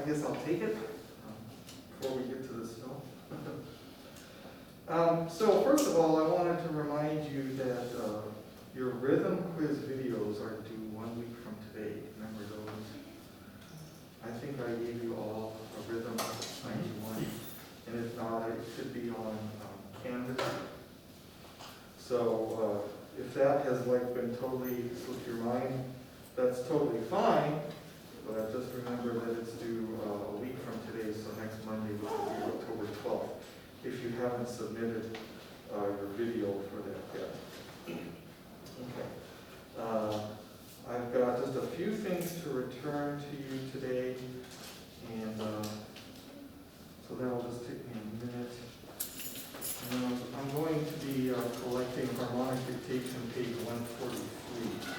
guess I'll take it before we get to the snow. So first of all, I wanted to remind you that your rhythm quiz videos are due 1 week from today. Remember those? I think I gave you all a rhythm 91, and if not, it should be on Canvas. So if that has been totally slipped your mind, that's totally fine. But just remember that it's due a week from today, so next Monday, which will be October 12th, if you haven't submitted your video for that yet. Okay. I've got just a few things to return to you today, and so that'll just take me a minute. I'm going to be collecting harmonic dictation page 143.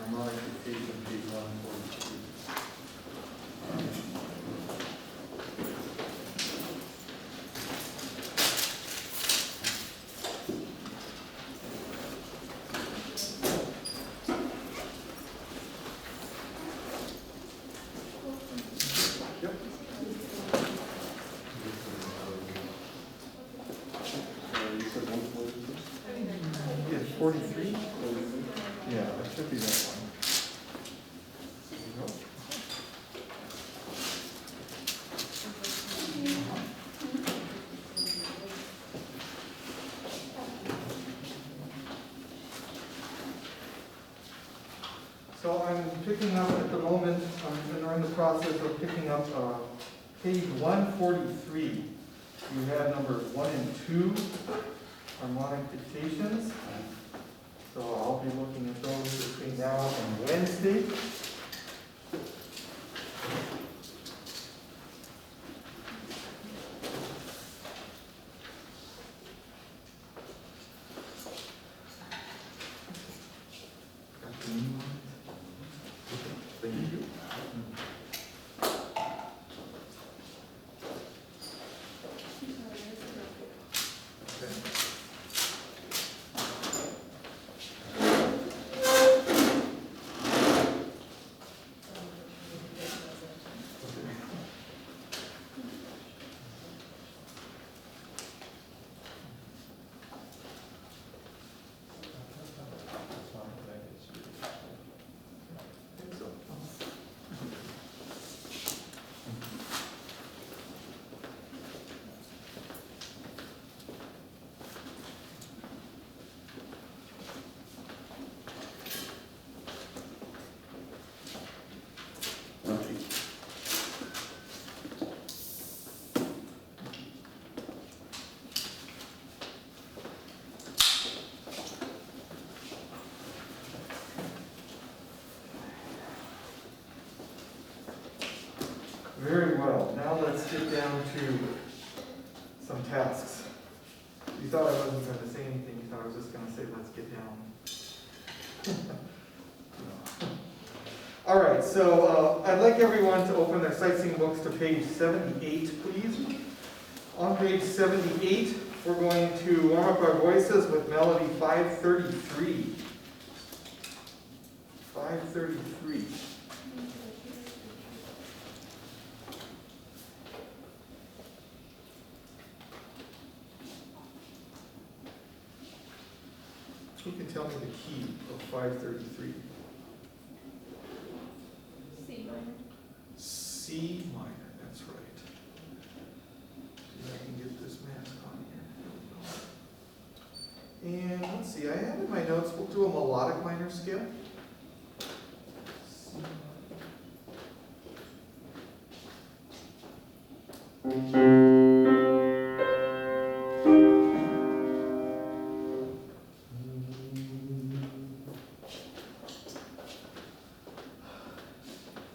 Harmonic dictation page 143. Yep. 43? Yeah, that should be that one. There you go. So I'm picking up at the moment, we're in the process of picking up page 143. You have numbers 1 and 2, harmonic dictations. So I'll be looking at those between now and Wednesday. Got the new one? Thank you. Okay. Very well. Now let's get down to some tasks. You thought I wasn't going to say anything. You thought I was just going to say, let's get down. All right, so I'd like everyone to open their sightseeing books to page 78, please. On page 78, we're going to warm up our voices with melody 533. 533. Who can tell me the key of 533? C minor. C minor, that's right. See if I can get this mask on here. And let's see, I have in my notes, we'll do a melodic minor scale. C minor.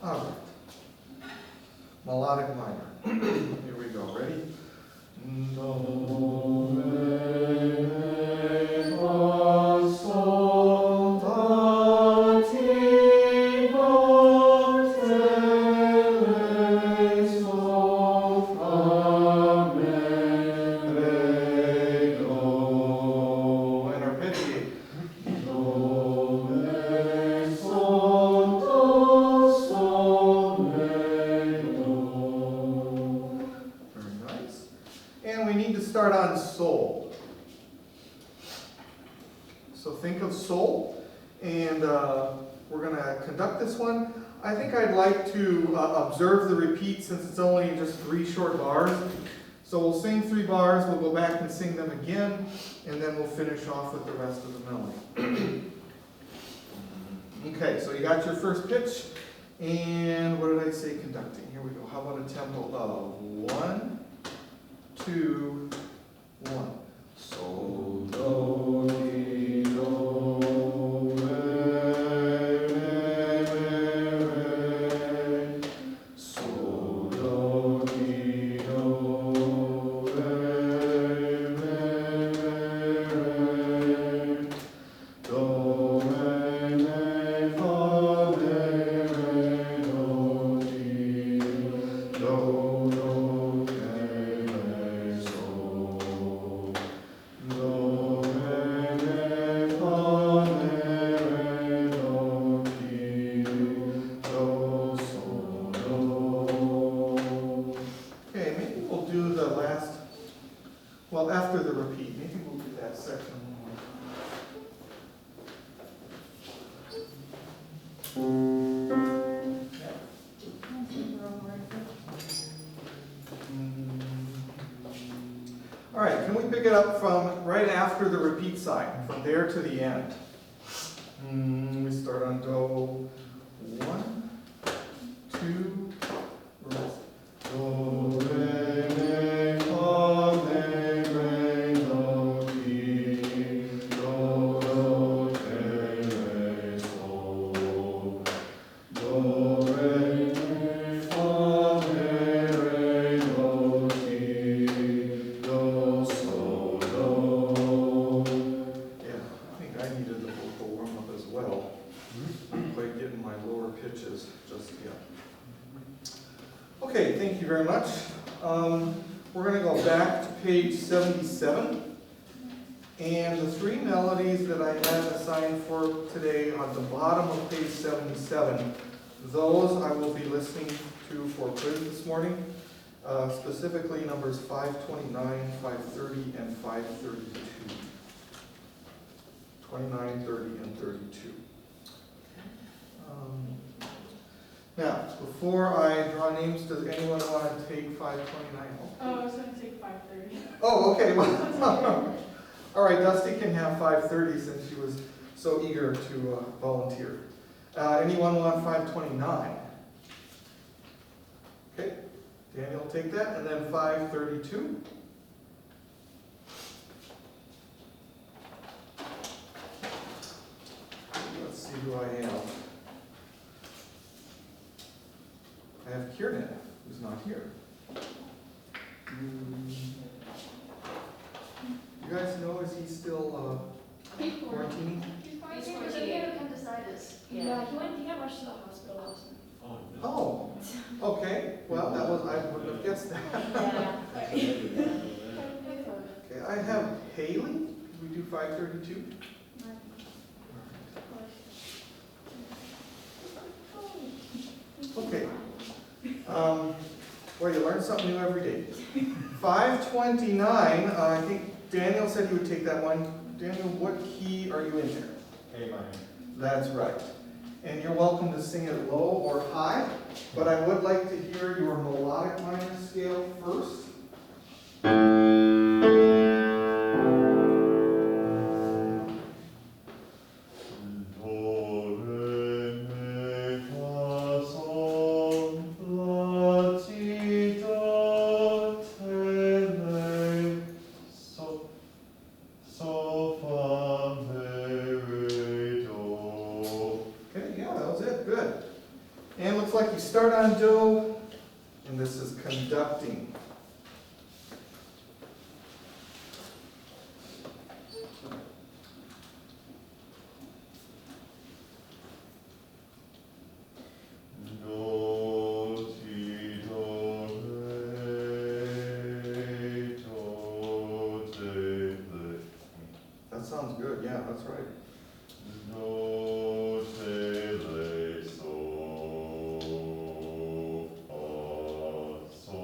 All right. Melodic minor. Here we go. Ready? Do, re, fa, sol, la, ti, do, re, sol, fa, mi, re, do. And arpeggiate. Do, re, sol, do, sol, re, start on sol. So think of sol, and we're going to conduct this one. I think I'd like to observe the repeat since it's only just 3 short bars. So we'll sing 3 bars, we'll go back and sing them again, and then we'll finish off with the rest of the melody. Okay, so you got your first pitch, and what did I say conducting? Here we go. How about a tempo of 1, 2, 1. So, do, mi, do, re, re, so, do, mi, do, re, re, do, re, fa, re, do, ti, do, well, after the repeat, maybe we'll do that section All right, can we pick it up from right after the repeat sign, from there to the end? We start on do, 1, 2, rest. Do, re, mi, fa, re, re, do, ti, do, te, re, so. Do, re, mi, fa, re, do, ti, do, so, do. Yeah, I think I needed a vocal warm-up as well. Not quite getting my lower pitches just yet. Okay, thank you very much. We're going to go back to page 77. And the 3 melodies that I had assigned for today on the bottom of page 77, those I will be listening to for quiz this morning, specifically numbers 529, 530, and 532. 29, 30, and 32. Now, before I draw names, does anyone want to take 529? Oh, I was going to take 530. Oh, okay. Well, all right, Dusty can have 530 since she was so eager to volunteer. Anyone want 529? Okay, Daniel will take that, and then 532. Let's see who I have. I have Kieran, who's not here. You guys know, is he still quarantining? He's quarantined because he had appendicitis. Yeah, he got rushed to the hospital last night. Oh, okay. Well, that was, I wouldn't have guessed that. Yeah. Okay, I have Haley. Can we do 532? Okay. Well, you learn something new every day. 529, I think Daniel said he would take that one. Daniel, what key are you in there? A minor. That's right. And you're welcome to sing it low or high, but I would like to hear your melodic minor scale first. Start on do, and this is conducting. Do, ti, do, re, do, te, le. That sounds good, yeah, that's right. Do, te, le, so, fa, so.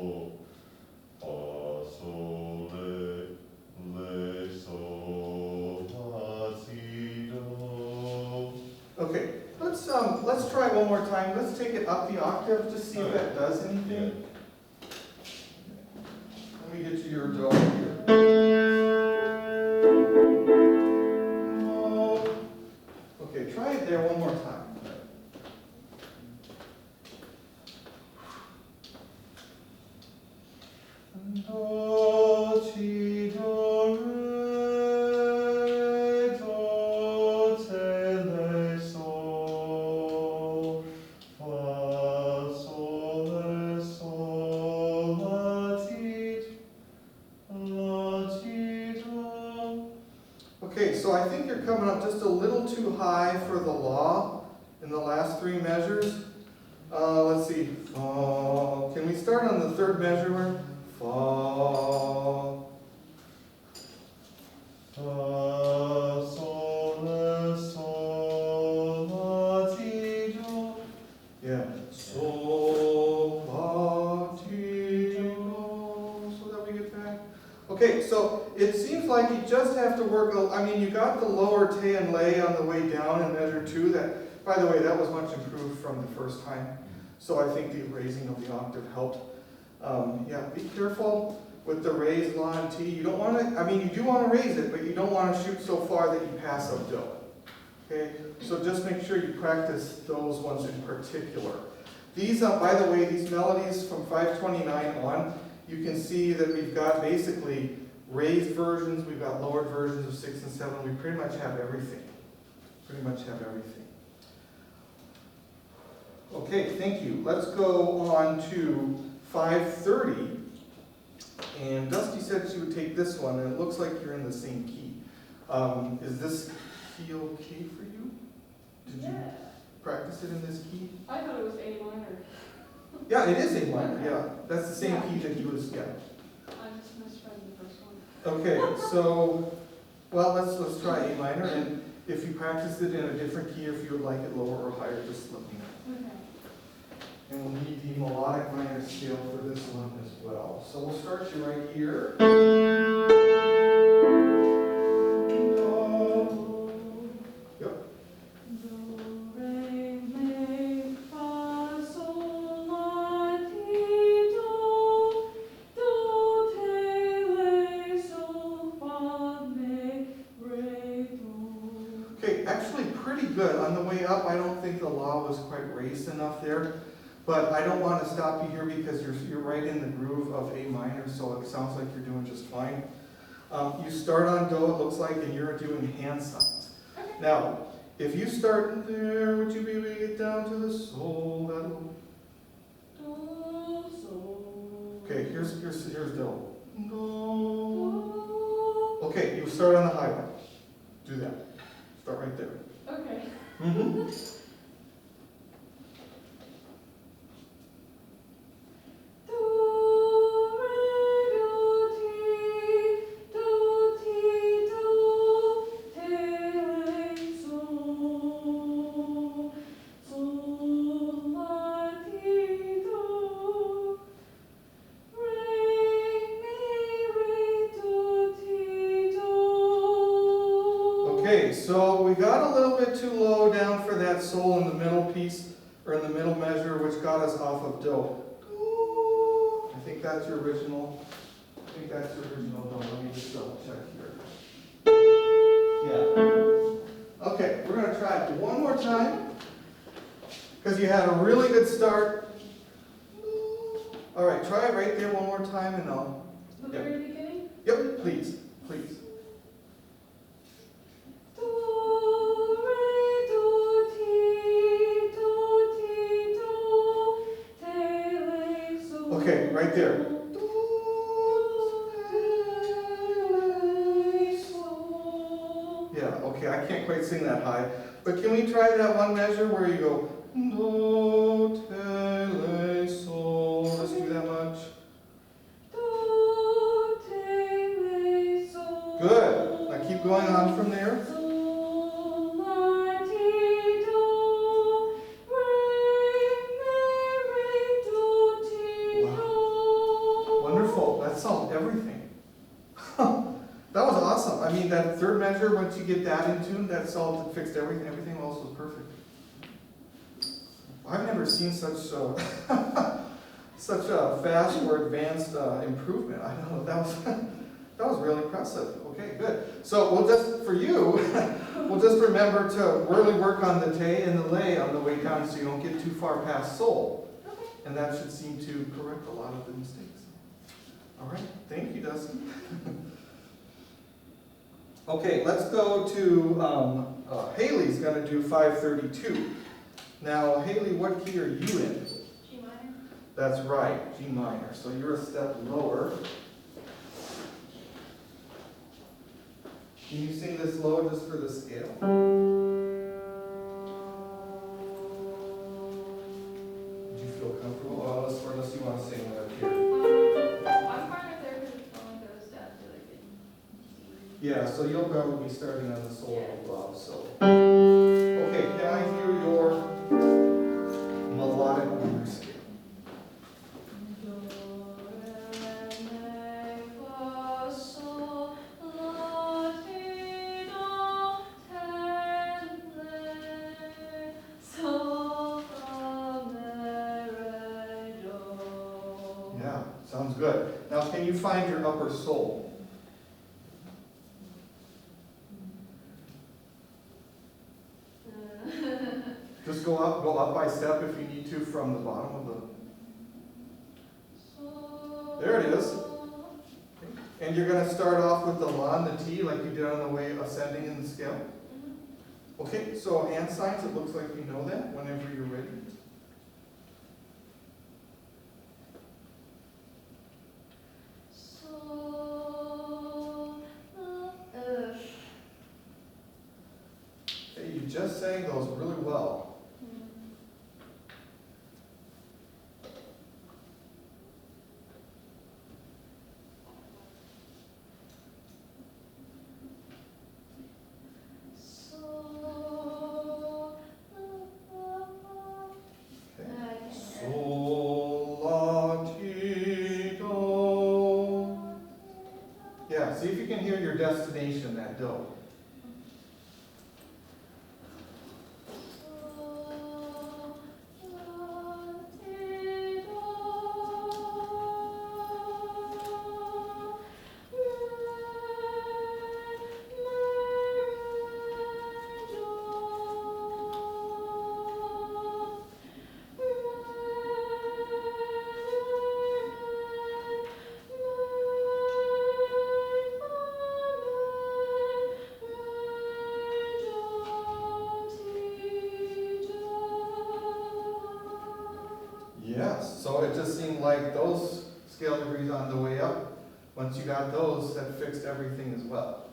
let's try it one more time. Let's take it up the octave, just see if that does anything. Let me get you your do here. No. Okay, try it there one more time. Do, chi, do, re, do, te, le, sol, fa, sol, le, sol, la, ti, do. Okay, so I think you're coming up just a little too high for the law in the last three measures. Let's see. Can we start on the third measure? Fa, sol, la, sol, la, ti, do. Yeah. Sol, la, ti, do. So that we get back. Okay, so it seems like you just have to work, I mean, you got the lower te and lay on the way down in measure 2. That, by the way, that was much improved from the first time. So I think the raising of the octave helped. Yeah, be careful with the raised la and ti. You don't want to, I mean, you do want to raise it, but you don't want to shoot so far that you pass up do. Okay, so just make sure you practice those ones in particular. These, by the way, these melodies from 529 on, you can see that we've got basically raised versions, we've got lowered versions of 6 and 7. We pretty much have everything. Pretty much have everything. Okay, thank you. Let's go on to 530. And Dusty said she would take this one, and it looks like you're in the same key. Is this key okay for you? Did you practice it in this key? I thought it was A minor. Yeah, it is A minor, yeah. That's the same key that he was, yeah. I just misread the first one. Okay, so, well, let's try A minor, and if you practice it in a different key, if you would like it lower or higher, just let me know. Okay. And we'll need the melodic minor scale for this one as well. So we'll start you right here. Yep. Do, re, mi, fa, sol, la, ti, do. Do, te, le, sol, fa, mi, re, do. Okay, actually pretty good. On the way up, I don't think the law was quite raised enough there. But I don't want to stop you here because you're right in the groove of A minor, so it sounds like you're doing just fine. You start on do, it looks like, and you're doing hand signs. Okay. Now, if you start there, would you be able to get down to the sol? That'll... Do, sol. Okay, here's do. Do. Do. Okay, you start on the high one. Do that. Start right there. Okay. Mm-hmm. Okay, so we got a little bit too low down for that sol in the middle piece, or in the middle measure, which got us off of do. I think that's your original. I think that's your original do. Let me just double check here. Yeah. Okay, we're going to try it one more time, because you had a really good start. All right, try it right there one more time, and I'll. The very beginning? Yep, please, please. Okay, right there. Yeah, okay, I can't quite sing that high. But can we try that one measure where you go do, te, le, sol? Let's do that much. Do, te, le, sol. Good. Now keep going on from there. Sol, la, ti, do. Re, mi, do, ti, do. Wonderful. That solved everything. That was awesome. I mean, that third measure, once you get that in tune, that solved and fixed everything. Everything else was perfect. I've never seen such such a fast or advanced improvement. I don't know, that was really impressive. Okay, good. So we'll just, for you, we'll just remember to really work on the te and the lay on the way down so you don't get too far past sol. Okay. And that should seem to correct a lot of the mistakes. All right, thank you, Dusty. Okay, let's go to, Haley's gonna do 532. Now, Haley, what key are you in? G minor. That's right, G minor. So you're a step lower. Can you sing this low just for the scale? Did you feel comfortable? Or unless you want to sing it up here. I'm fine if there only goes down to like a D. Yeah, so you'll probably be starting on the solo above, so. Okay, can I hear your melodic minor scale? Do, re, mi, fa, sol, la, ti, do, te, le, sol, fa, mi, re, do. Yeah, sounds good. Now, can you find your upper soul? Just go up by step if you need to from the bottom of the. There it is. And you're going to start off with the la and the ti like you did on the way ascending in the scale. Okay, so hand signs, it looks like you know that whenever you're ready. Hey, you just sang those really well. Sol, la, ti, do. Yeah, see if you can hear your destination, that do. Yes, so it just seemed like those scale degrees on the way up, once you got those, that fixed everything as well.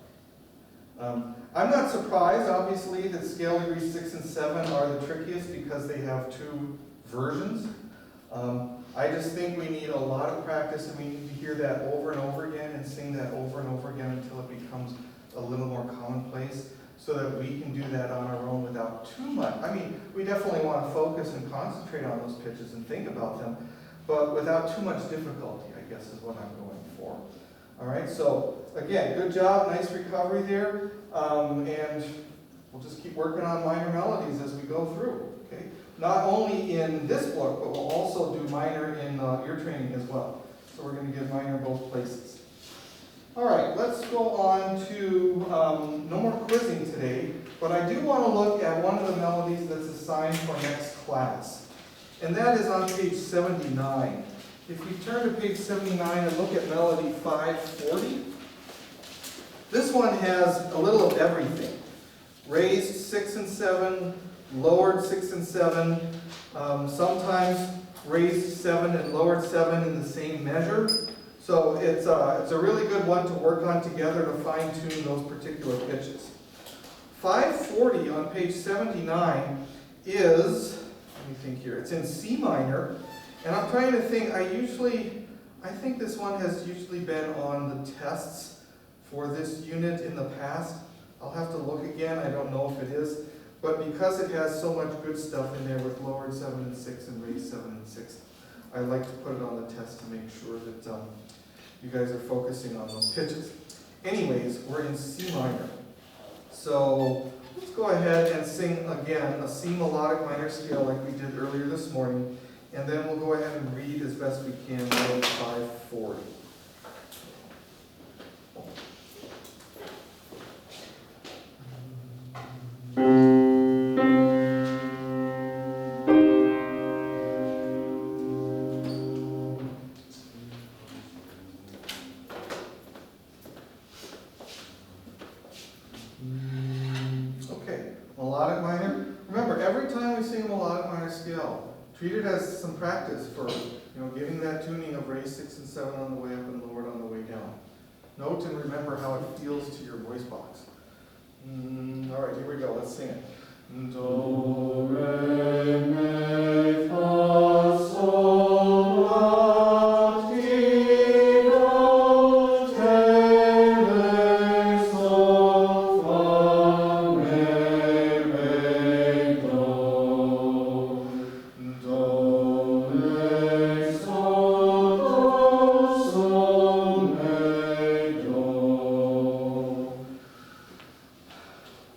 I'm not surprised, obviously, that scale degrees 6 and 7 are the trickiest because they have two versions. I just think we need a lot of practice and we need to hear that over and over again and sing that over and over again until it becomes a little more commonplace so that we can do that on our own without too much. I mean, we definitely want to focus and concentrate on those pitches and think about them, but without too much difficulty, I guess is what I'm going for. All right, so again, good job, nice recovery there, and we'll just keep working on minor melodies as we go through, okay? Not only in this book, but we'll also do minor in ear training as well. So we're going to get minor both places. All right, let's go on to, no more quizzing today, but I do want to look at one of the melodies that's assigned for next class. And that is on page 79. If you turn to page 79 and look at melody 540, this one has a little of everything. Raised 6 and 7, lowered 6 and 7, sometimes raised 7 and lowered 7 in the same measure. So it's a really good one to work on together to fine-tune those particular pitches. 540 on page 79 is, let me think here, it's in C minor. And I'm trying to think, I think this one has usually been on the tests for this unit in the past. I'll have to look again, I don't know if it is. But because it has so much good stuff in there with lowered 7 and 6 and raised 7 and 6, I like to put it on the test to make sure that you guys are focusing on those pitches. Anyways, we're in C minor. So let's go ahead and sing again a C melodic minor scale like we did earlier this morning, and then we'll go ahead and read as best we can note 540. Okay, melodic minor. Remember, every time we sing a melodic minor scale, treat it as some practice for, getting that tuning of raise 6 and 7 on the way up and lowered on the way down. Note and remember how it feels to your voice box. All right, here we go. Let's sing it. Do, re, mi, fa, sol, la, ti, do, te, re, sol, fa, mi, re, do. Do, re, sol, do, sol, mi, do.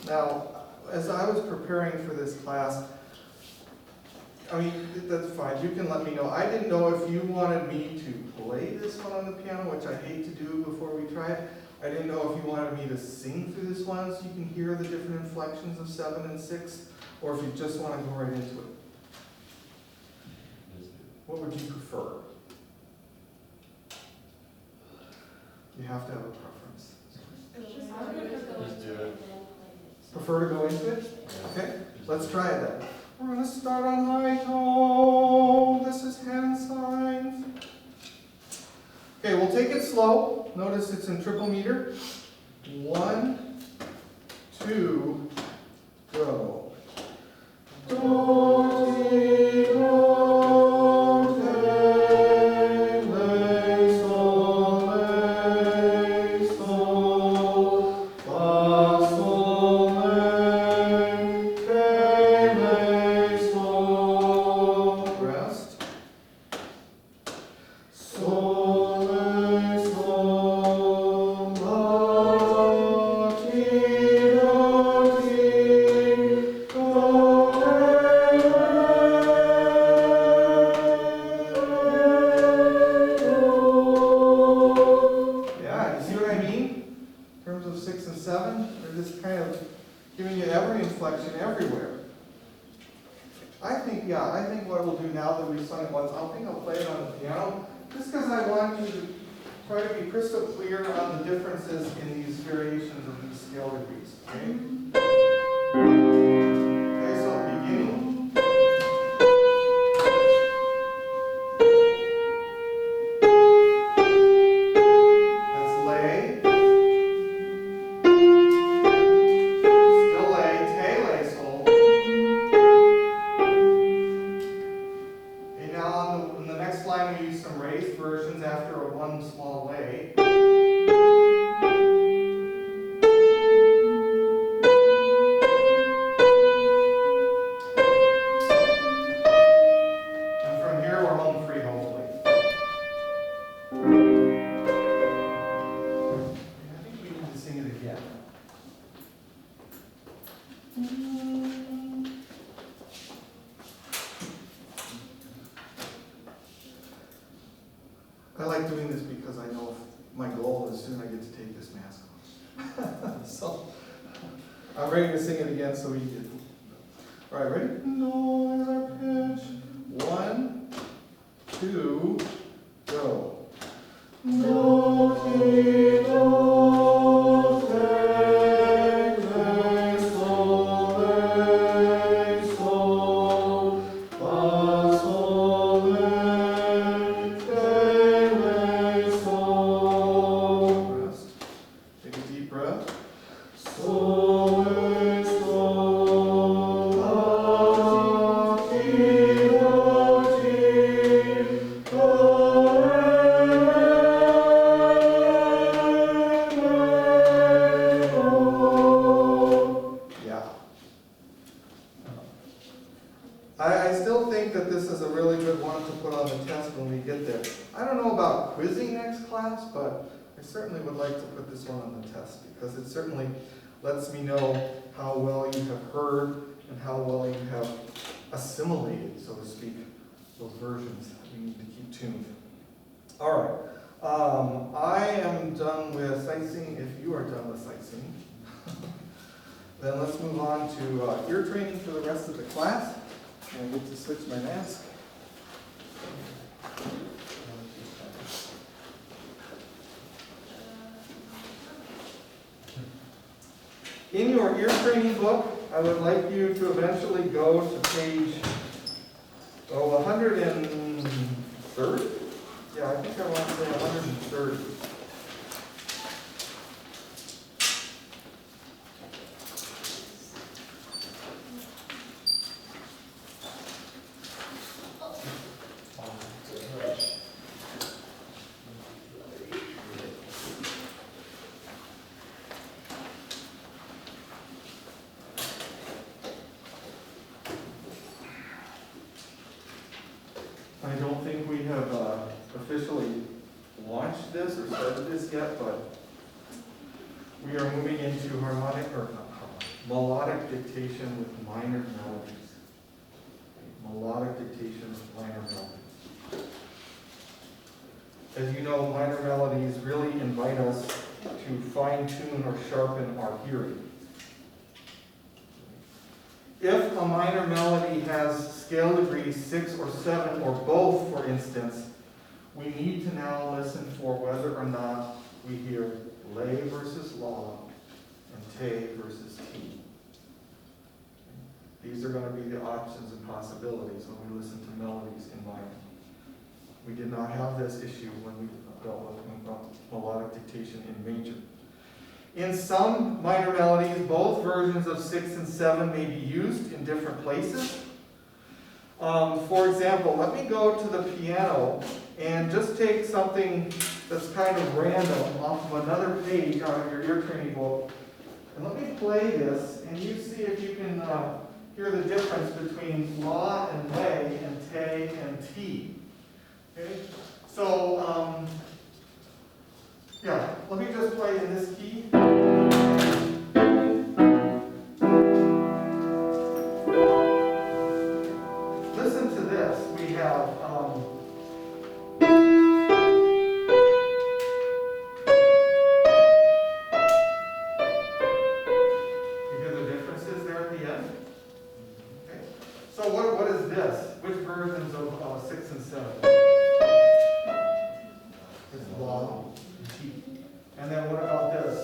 Now, as I was preparing for this class, that's fine, you can let me know. I didn't know if you wanted me to play this one on the piano, which I hate to do before we try it. I didn't know if you wanted me to sing through this one so you can hear the different inflections of 7 and 6, or if you just want to go right into it. What would you prefer? You have to have a preference. Let's do it. Prefer to go into it? Okay, let's try it then. We're going to start on high tone. This is hand signs. Okay, we'll take it slow. Notice it's in triple meter. 1, 2, go. Do, ti, do, te, re, sol, fa, sol, re, te, re, sol. Rest. Sol, re, sol, la, ti, do, yeah, you see what I mean? In terms of 6 and 7, they're just kind of giving you every inflection everywhere. I think what we'll do now that we've sung it once, I think I'll play it on the piano, just because I want you to try to be crystal clear on the differences in these variations of these scale degrees, okay? Okay, so beginning. That's lay. Still lay, te, lay, sol. Okay, now on the next line we use some raised versions after a one small lay. And from here we're home free, hopefully. I think we need to sing it again. I like doing this because I know my goal is soon I get to take this mask off. So I'm ready to sing it again so we can. All right, ready? No, is our pitch. 1, 2, go. Do, ti, do, te, re, sol, fa, sol, re, te, re, sol. Rest. Take a deep breath. Sol, re, sol, la, ti, do, yeah. I still think that this is a really good one to put on the test when we get there. I don't know about quizzing next class, but I certainly would like to put this one on the test because it certainly lets me know how well you have heard and how well you have assimilated, so to speak, those versions that we need to keep tuned. All right, I am done with sightseeing. If you are done with sightseeing, then let's move on to ear training for the rest of the class. And I get to switch my mask. In your ear training book, I would like you to eventually go to page 130. Yeah, I think I want to say 130. I don't think we have officially launched this or started this yet, but we are moving into harmonic, or not harmonic, melodic dictation with minor melodies. Melodic dictation with minor melodies. As you know, minor melodies really invite us to fine-tune or sharpen our hearing. If a minor melody has scale degrees 6 or 7 or both, for instance, we need to now listen for whether or not we hear lay versus la and te versus ti. These are going to be the options and possibilities when we listen to melodies in minor. We did not have this issue when we dealt with melodic dictation in major. In some minor melodies, both versions of 6 and 7 may be used in different places. For example, let me go to the piano and just take something that's kind of random off of another page out of your ear training book. And let me play this, and you see if you can hear the difference between la and lay and te and ti. Okay? So, yeah, let me just play in this key. Listen to this. We have you hear the differences there at the end? Okay. So what is this? Which versions of 6 and 7? It's la and ti. And then what about this?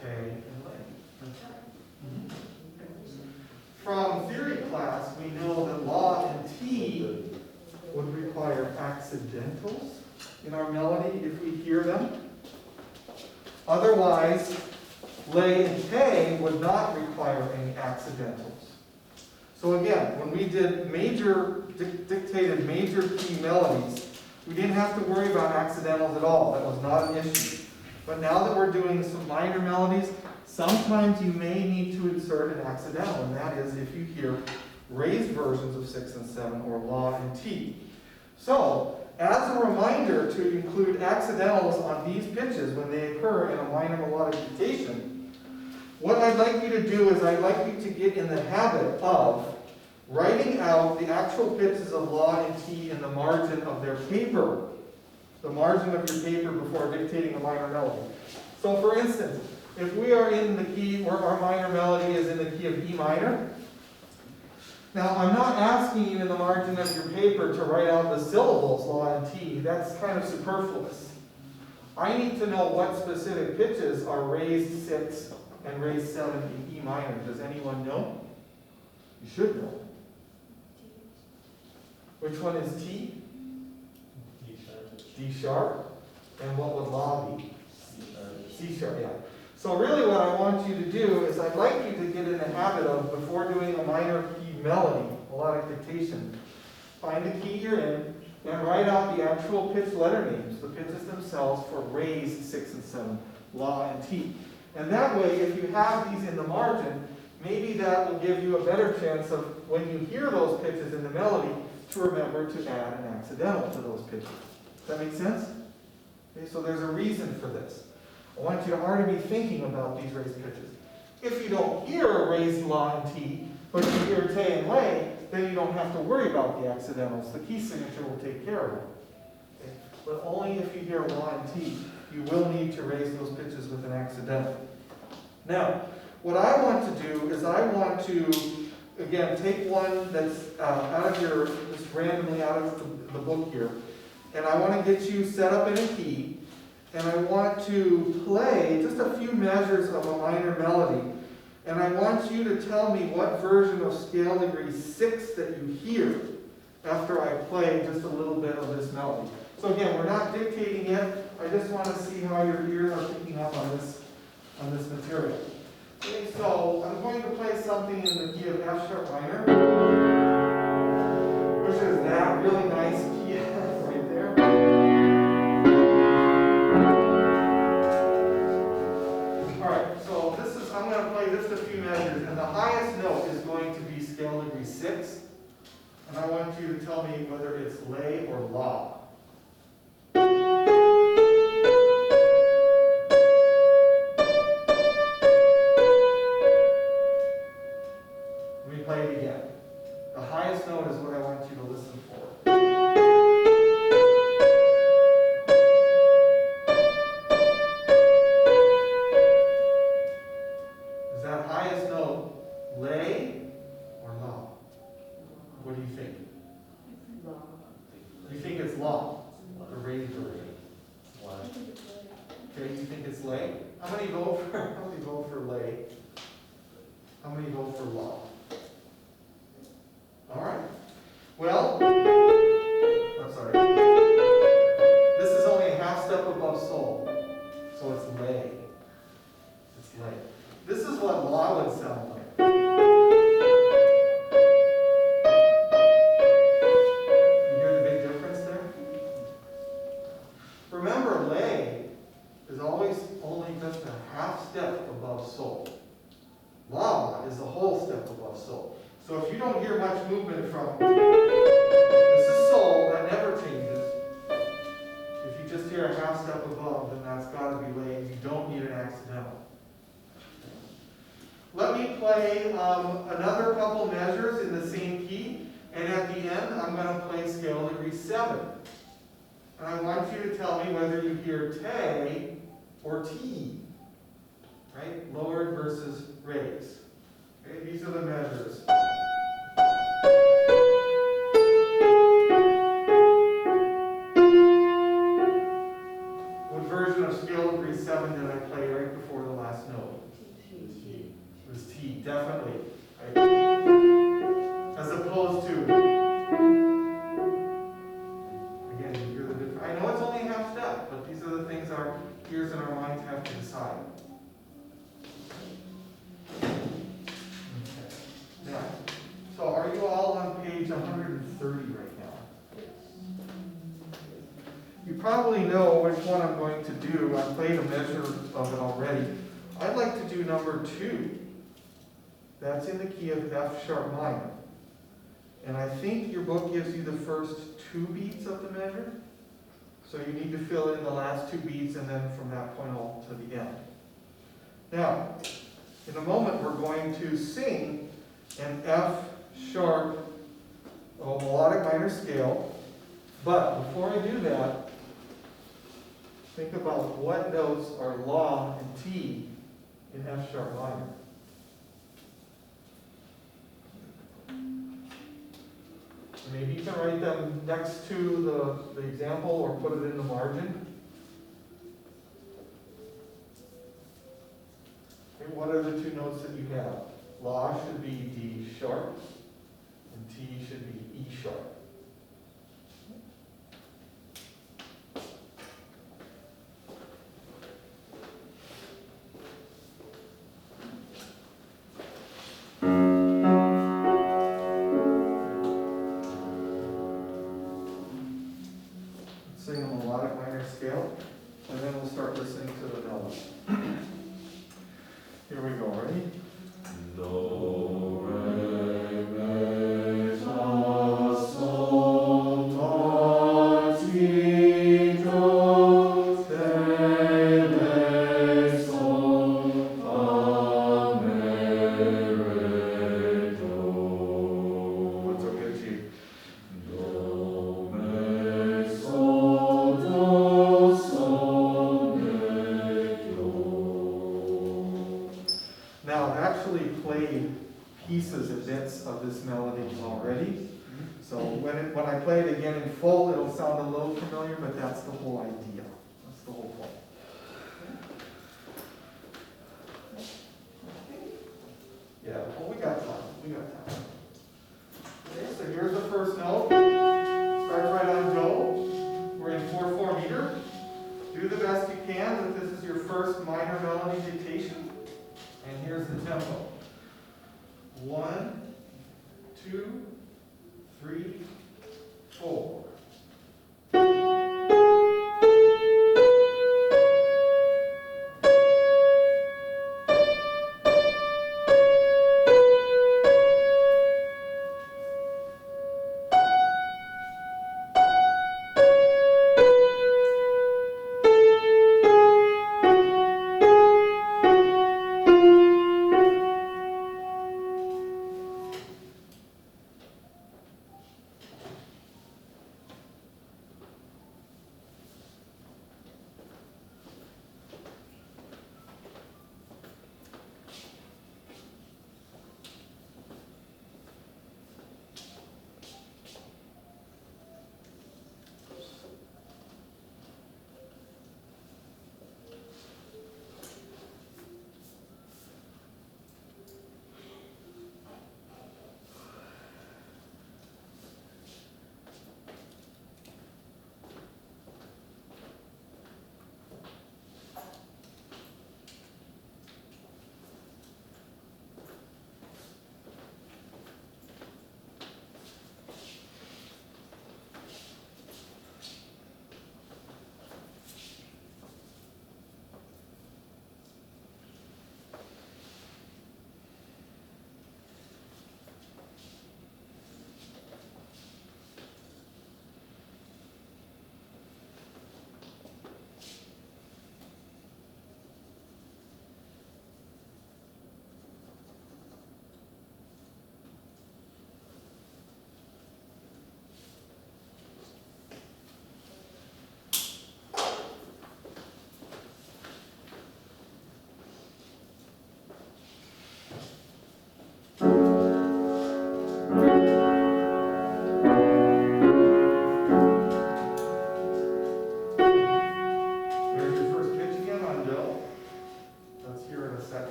Te and lay. From theory class, we know that la and ti would require accidentals in our melody if we hear them. Otherwise, lay and te would not require any accidentals. So again, when we did dictated major key melodies, we didn't have to worry about accidentals at all. That was not an issue. But now that we're doing some minor melodies, sometimes you may need to insert an accidental, and that is if you hear raised versions of 6 and 7 or la and ti. So, as a reminder to include accidentals on these pitches when they occur in a minor melodic dictation, what I'd like you to do is I'd like you to get in the habit of writing out the actual pitches of la and ti in the margin of their paper, the margin of your paper before dictating a minor melody. So for instance, if we are in the key where our minor melody is in the key of E minor, now I'm not asking you in the margin of your paper to write out the syllables la and ti. That's kind of superfluous. I need to know what specific pitches are raised 6 and raised 7 in E minor. Does anyone know? You should know. Which one is T? D sharp. D sharp. And what would La be? C sharp. C sharp, yeah. So really what I want you to do is I'd like you to get in the habit of, before doing a minor key melody, melodic dictation, find the key you're in and write out the actual pitch letter names, the pitches themselves for raised 6 and 7, La and Ti. And that way, if you have these in the margin, maybe that will give you a better chance of, when you hear those pitches in the melody, to remember to add an accidental to those pitches. Does that make sense? Okay, so there's a reason for this. I want you to already be thinking about these raised pitches. If you don't hear a raised la and ti, but you hear te and lay, then you don't have to worry about the accidentals. The key signature will take care of it. Okay? But only if you hear la and ti, you will need to raise those pitches with an accidental. Now, what I want to do is I want to, again, take one that's out of your, just randomly out of the book here, and I want to get you set up in a key, and I want to play just a few measures of a minor melody, and I want you to tell me what version of scale degree 6 that you hear after I play just a little bit of this melody. So again, we're not dictating it, I just want to see how your ears are picking up on this material. Okay, so I'm going to play something in the key of F sharp minor, which is that really nice key right there. Alright, so this is, I'm going to play just a few measures, and the highest note is going to be scale degree 6, and I want you to tell me whether it's lay or la. Let me play it again. The highest note is what I want you to listen for. Is that highest note lay or la? What do you think? You think it's la, the raised version. Okay, you think it's lay? How many vote for lay? How many vote for la? All right. Well, I'm sorry. This is only a half step above sol, so it's lay. It's lay. This is what la would sound like. You hear the big difference there? Remember, lay is always only just a half step above sol. La is a whole step above sol. So if you don't hear much movement from, this is sol, that never changes. If you just hear a half step above, then that's got to be lay. You don't need an accidental. Let me play another couple measures in the same key, and at the end I'm going to play scale degree 7. And I want you to tell me whether you hear te or ti, right? Lowered versus raised. Okay, these are the measures. What version of scale degree 7 did I play right before the last note? It was T, definitely. Right? As opposed to, again, you hear the difference. I know it's only a half step, but these are the things our ears and our minds have to decide. Now, so are you all on page 130 right now? You probably know which one I'm going to do. I played a measure of it already. I'd like to do number 2. That's in the key of F sharp minor. And I think your book gives you the first 2 beats of the measure. So you need to fill in the last 2 beats and then from that point on to the end. Now, in a moment we're going to sing an F sharp melodic minor scale. But before I do that, think about what notes are la and ti in F sharp minor. Maybe you can write them next to the example or put it in the margin. Okay, what are the 2 notes that you have? La should be D sharp, and T should be E sharp. Sing a melodic minor scale, and then we'll start listening to the melody. Here we go, ready? Do, re, mi, fa, sol, la, ti, do, te, le, pieces and bits of this melody already. So when I play it again in full, it'll sound a little familiar, but that's the whole idea. That's the whole point. Yeah, well, we got time. We got time. Okay, so here's the first note. Starts right on Do. We're in 4/4 meter. Do the best you can that this is your first minor melody dictation. And here's the tempo. 1, 2, 3, 4.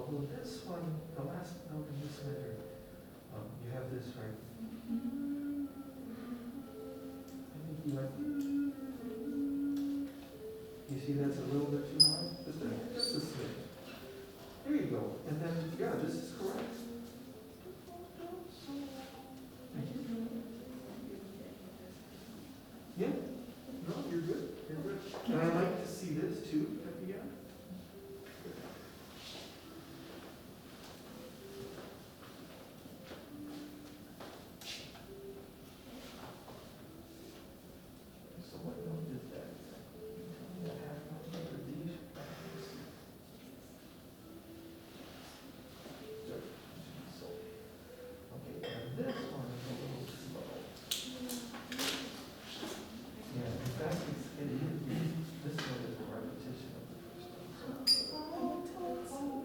although this one, the last note in this measure, you have this right. I think you like. You see that's a little bit too high? Just a smidge. There you go. And then, yeah, this is correct. Yeah, no, you're good, you're good. And I'd like to see this too, at the end. So what note is that exactly? Can you tell me that half note number D? So, okay, and this one is a little slow. Yeah, in fact, this one is a repetition of the first one.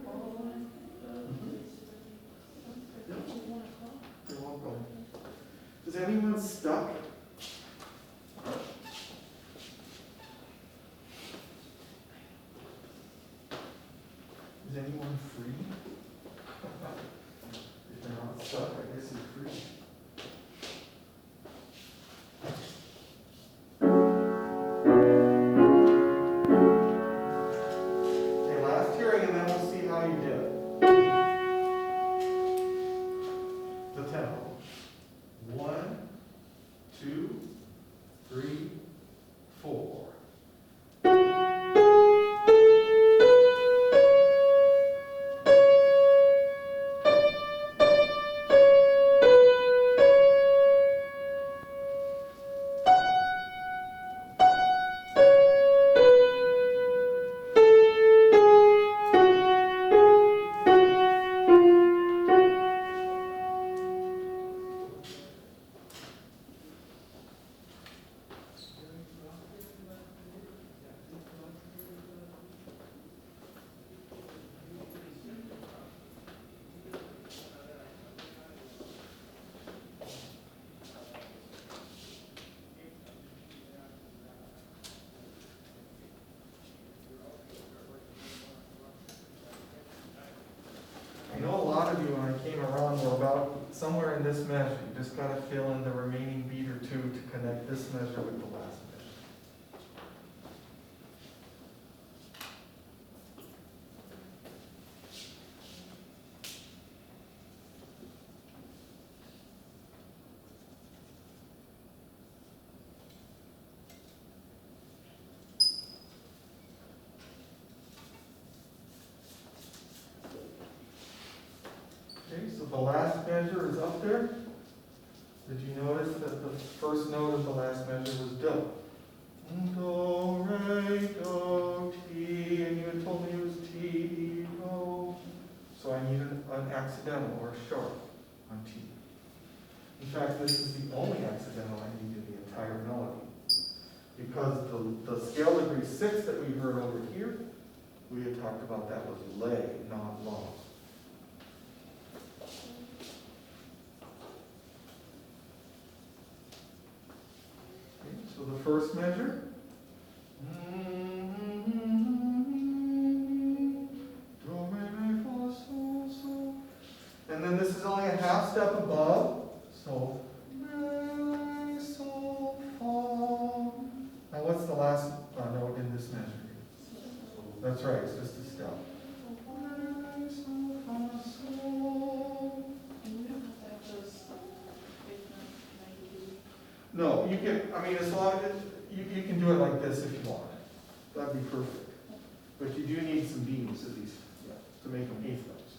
You're welcome. Is anyone stuck? Is anyone free? If you're not stuck, I guess you're free. Okay, last hearing, and then we'll see how you did. The tempo. 1, 2, 3, 4. I know a lot of you, when I came around, were about somewhere in this measure. You just got to fill in the remaining beat or two to connect this measure with the last measure. Okay, so the last measure is up there. Did you notice that the first note of the last measure was do? Do, re, do, ti, and you had told me it was ti, do. So I need an accidental or a sharp on ti. In fact, this is the only accidental I need in the entire melody. Because the scale degree 6 that we heard over here, we had talked about that was lay, not long. So the first measure. Do, re, mi, fa, sol, sol. And then this is only a half step above. So, re, sol, fa. Now what's the last note in this measure? That's right, it's just a step. Re, sol, fa, sol. No, you can, I mean, as long as, you can do it like this if you want. That'd be perfect. But you do need some beats at least, yeah, to make them eighth notes.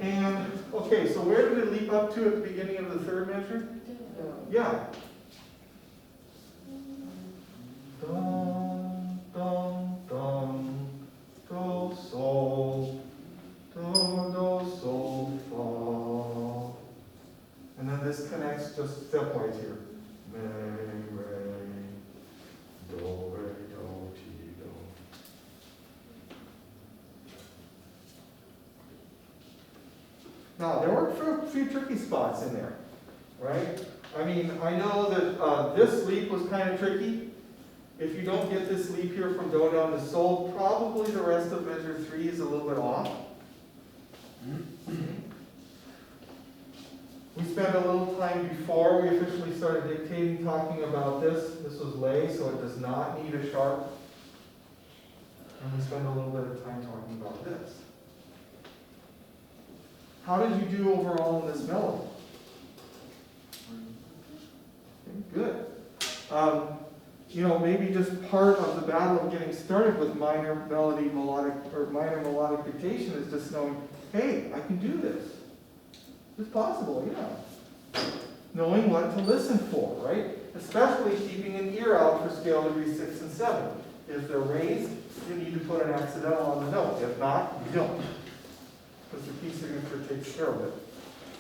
And, okay, so where did it leap up to at the beginning of the third measure? Yeah. Dum, dum, dum, do, sol, do, sol, fa. And then this connects just stepwise here. Me, re, do, re, do, ti, do. Now, there were a few tricky spots in there, right? I mean, I know that this leap was kind of tricky. If you don't get this leap here from do down to sol, probably the rest of measure 3 is a little bit off. We spent a little time before we officially started dictating talking about this. This was lay, so it does not need a sharp. And we spent a little bit of time talking about this. How did you do overall in this melody? Good. Maybe just part of the battle of getting started with minor melodic dictation is just knowing, hey, I can do this. It's possible, yeah. Knowing what to listen for, right? Especially keeping an ear out for scale degrees 6 and 7. If they're raised, you need to put an accidental on the note. If not, you don't. Because the key signature takes care of it.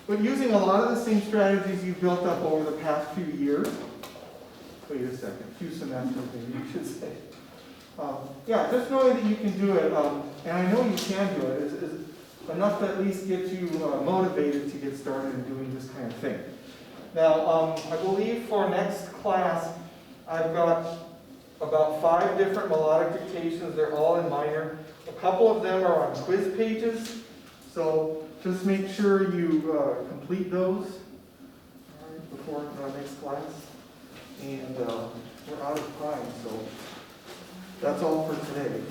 But using a lot of the same strategies you've built up over the past few years, wait a second, few semesters maybe you should say. Just knowing that you can do it, and I know you can do it, is enough to at least get you motivated to get started in doing this kind of thing. Now, I believe for next class, I've got about 5 different melodic dictations. They're all in minor. A couple of them are on quiz pages, so just make sure you complete those before next class. And we're out of time, so that's all for today.